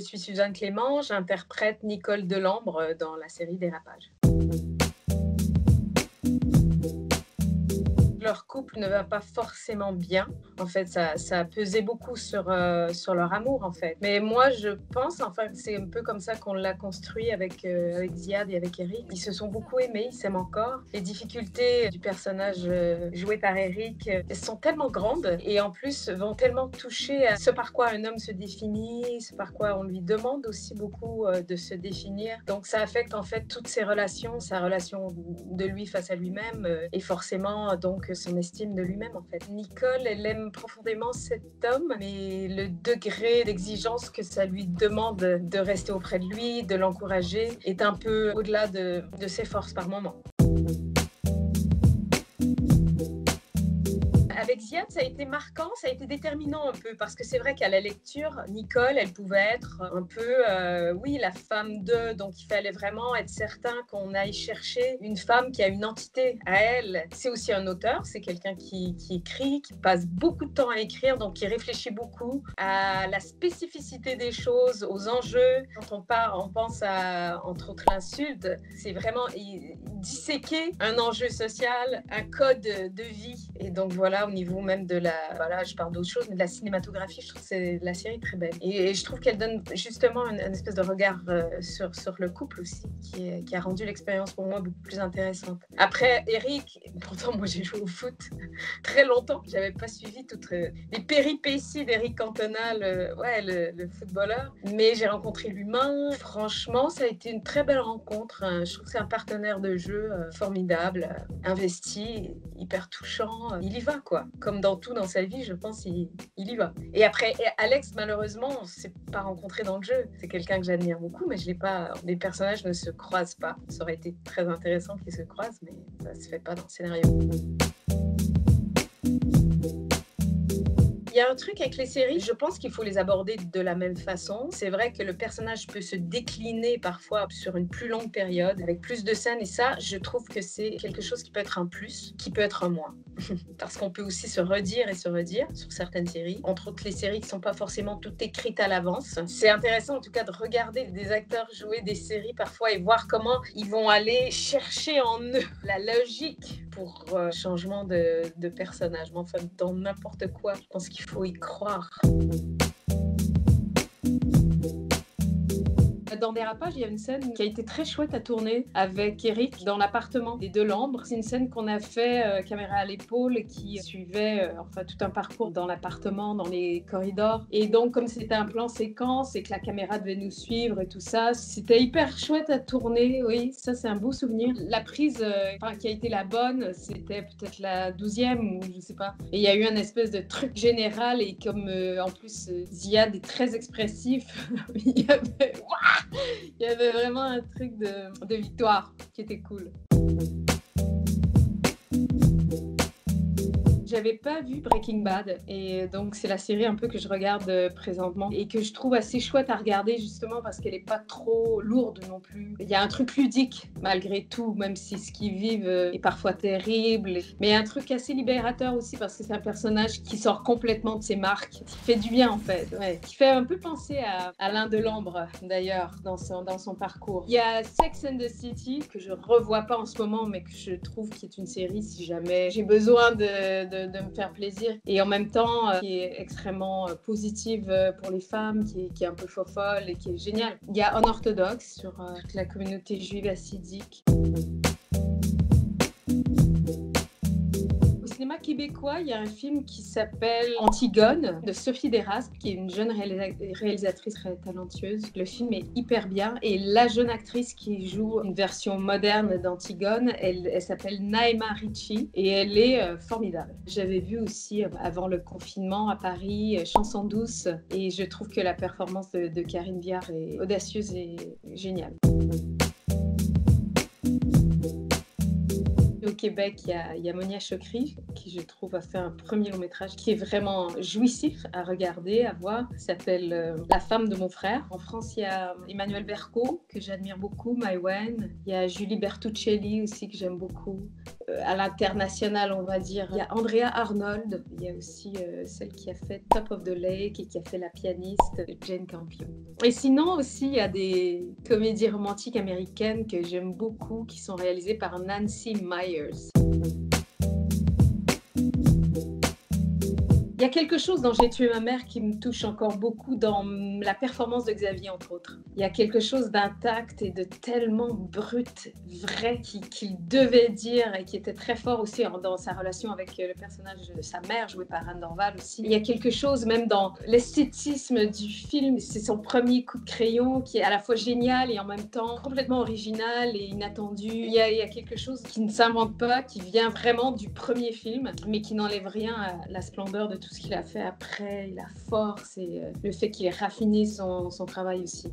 suis Suzanne Clément, j'interprète Nicole Delambre dans la série Dérapage. Leur couple ne va pas forcément bien. En fait, ça a pesé beaucoup sur leur amour, en fait. Mais moi, je pense, enfin, c'est un peu comme ça qu'on l'a construit avec Ziad et avec Eric. Ils se sont beaucoup aimés, ils s'aiment encore. Les difficultés du personnage joué par Eric sont tellement grandes et en plus vont tellement toucher à ce par quoi un homme se définit, ce par quoi on lui demande aussi beaucoup de se définir. Donc ça affecte en fait toutes ses relations, sa relation de lui face à lui-même et forcément donc son estime de lui-même en fait. Nicole, elle aime profondément cet homme, mais le degré d'exigence que ça lui demande de rester auprès de lui, de l'encourager, est un peu au-delà de ses forces par moments. Avec Ziad, ça a été marquant, ça a été déterminant un peu, parce que c'est vrai qu'à la lecture, Nicole, elle pouvait être un peu, oui, la femme d'eux, donc il fallait vraiment être certain qu'on aille chercher une femme qui a une entité à elle. C'est aussi un auteur, c'est quelqu'un qui écrit, qui passe beaucoup de temps à écrire, donc qui réfléchit beaucoup à la spécificité des choses, aux enjeux. Quand on pense à, entre autres, l'insulte, c'est vraiment disséquer un enjeu social, un code de vie. Et donc voilà, au niveau même de voilà, je parle d'autre chose, mais de la cinématographie, je trouve que la série est très belle. Et je trouve qu'elle donne justement une espèce de regard sur le couple aussi, qui a rendu l'expérience pour moi beaucoup plus intéressante. Après, Eric, pourtant moi j'ai joué au foot très longtemps, j'avais pas suivi toutes les péripéties d'Eric Cantona, le footballeur, mais j'ai rencontré l'humain. Franchement, ça a été une très belle rencontre. Je trouve que c'est un partenaire de jeu formidable, investi, hyper touchant. Il y va, quoi. Comme dans tout dans sa vie, je pense, il y va. Et après, Alex, malheureusement, on ne s'est pas rencontré dans le jeu. C'est quelqu'un que j'admire beaucoup, mais je l'ai pas. Les personnages ne se croisent pas. Ça aurait été très intéressant qu'ils se croisent, mais ça ne se fait pas dans le scénario. Il y a un truc avec les séries, je pense qu'il faut les aborder de la même façon. C'est vrai que le personnage peut se décliner parfois sur une plus longue période, avec plus de scènes, et ça, je trouve que c'est quelque chose qui peut être un plus, qui peut être un moins. Parce qu'on peut aussi se redire et se redire sur certaines séries, entre autres les séries qui ne sont pas forcément toutes écrites à l'avance. C'est intéressant en tout cas de regarder des acteurs jouer des séries parfois et voir comment ils vont aller chercher en eux la logique pour changement de personnage. Mais enfin, dans n'importe quoi, je pense qu'il faut y croire. Dans Dérapage, il y a une scène qui a été très chouette à tourner avec Eric dans l'appartement des Delambre. C'est une scène qu'on a fait caméra à l'épaule qui suivait enfin tout un parcours dans l'appartement, dans les corridors. Et donc, comme c'était un plan séquence et que la caméra devait nous suivre et tout ça, c'était hyper chouette à tourner. Oui, ça c'est un beau souvenir. La prise qui a été la bonne, c'était peut-être la 12e ou je sais pas. Et il y a eu un espèce de truc général et comme en plus Ziad est très expressif, il y avait vraiment un truc de victoire qui était cool. J'avais pas vu Breaking Bad et donc c'est la série un peu que je regarde présentement et que je trouve assez chouette à regarder justement parce qu'elle est pas trop lourde non plus. Il y a un truc ludique malgré tout, même si ce qu'ils vivent est parfois terrible, mais il y a un truc assez libérateur aussi parce que c'est un personnage qui sort complètement de ses marques, qui fait du bien en fait, qui fait un peu penser à Alain Delambre d'ailleurs dans son parcours. Il y a Sex and the City que je revois pas en ce moment mais que je trouve qui est une série si jamais j'ai besoin de me faire plaisir et en même temps qui est extrêmement positive pour les femmes, qui est un peu fofolle et qui est géniale. Il y a Unorthodox sur toute la communauté juive hassidique. Au cinéma québécois, il y a un film qui s'appelle Antigone de Sophie Desrasques, qui est une jeune réalisatrice très talentueuse. Le film est hyper bien et la jeune actrice qui joue une version moderne d'Antigone, elle s'appelle Naïma Ricci et elle est formidable. J'avais vu aussi avant le confinement à Paris Chanson douce et je trouve que la performance de Karine Viard est audacieuse et géniale. Au Québec, il y a Monia Chokri, qui je trouve a fait un premier long métrage qui est vraiment jouissif à regarder, à voir. Il s'appelle La femme de mon frère. En France, il y a Emmanuel Berco, que j'admire beaucoup, Maïwen. Il y a Julie Bertuccelli aussi, que j'aime beaucoup. à l'international, on va dire. Il y a Andrea Arnold, il y a aussi celle qui a fait Top of the Lake et qui a fait la pianiste Jane Campion. Et sinon aussi, il y a des comédies romantiques américaines que j'aime beaucoup qui sont réalisées par Nancy Meyers. Il y a quelque chose dans J'ai tué ma mère qui me touche encore beaucoup dans la performance de Xavier, entre autres. Il y a quelque chose d'intact et de tellement brut, vrai, qu'il devait dire et qui était très fort aussi dans sa relation avec le personnage de sa mère, joué par Anne Dorval aussi. Il y a quelque chose même dans l'esthétisme du film. C'est son premier coup de crayon qui est à la fois génial et en même temps complètement original et inattendu. Il y a quelque chose qui ne s'invente pas, qui vient vraiment du premier film, mais qui n'enlève rien à la splendeur de tout ce qu'il a fait après, la force et le fait qu'il ait raffiné son travail aussi.